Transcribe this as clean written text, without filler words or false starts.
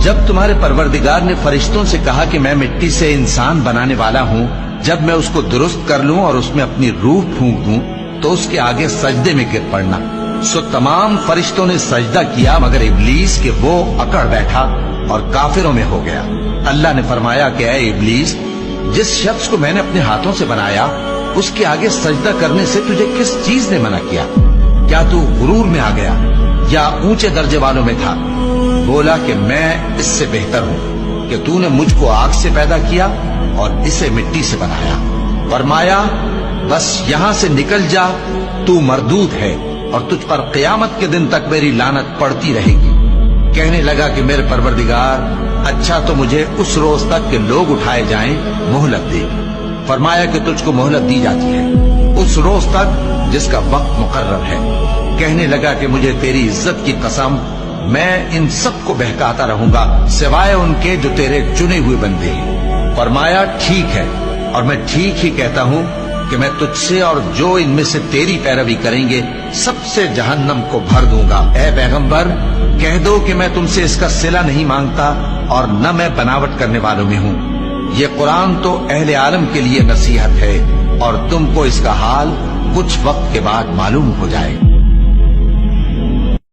جب تمہارے پروردگار نے فرشتوں سے کہا کہ میں مٹی سے انسان بنانے والا ہوں، جب میں اس کو درست کر لوں اور اس میں اپنی روح پھونک دوں تو اس کے آگے سجدے میں گر پڑنا، سو تمام فرشتوں نے سجدہ کیا مگر ابلیس کہ وہ اکڑ بیٹھا اور کافروں میں ہو گیا۔ اللہ نے فرمایا کہ اے ابلیس، جس شخص کو میں نے اپنے ہاتھوں سے بنایا اس کے آگے سجدہ کرنے سے تجھے کس چیز نے منع کیا؟ کیا تو غرور میں آ گیا یا اونچے درجے والوں میں تھا؟ بولا کہ میں اس سے بہتر ہوں کہ تو نے مجھ کو آگ سے پیدا کیا اور اسے مٹی سے بنایا۔ فرمایا بس یہاں سے نکل جا، تو مردود ہے اور تجھ پر قیامت کے دن تک میری لعنت پڑتی رہے گی۔ کہنے لگا کہ میرے پروردگار، اچھا تو مجھے اس روز تک کہ لوگ اٹھائے جائیں مہلت دے۔ فرمایا کہ تجھ کو مہلت دی جاتی ہے اس روز تک جس کا وقت مقرر ہے۔ کہنے لگا کہ مجھے تیری عزت کی قسم، میں ان سب کو بہکاتا رہوں گا سوائے ان کے جو تیرے چنے ہوئے بندے ہیں۔ فرمایا ٹھیک ہے، اور میں ٹھیک ہی کہتا ہوں کہ میں تجھ سے اور جو ان میں سے تیری پیروی کریں گے سب سے جہنم کو بھر دوں گا۔ اے پیغمبر، کہہ دو کہ میں تم سے اس کا صلہ نہیں مانگتا اور نہ میں بناوٹ کرنے والوں میں ہوں۔ یہ قرآن تو اہل عالم کے لیے نصیحت ہے اور تم کو اس کا حال کچھ وقت کے بعد معلوم ہو جائے۔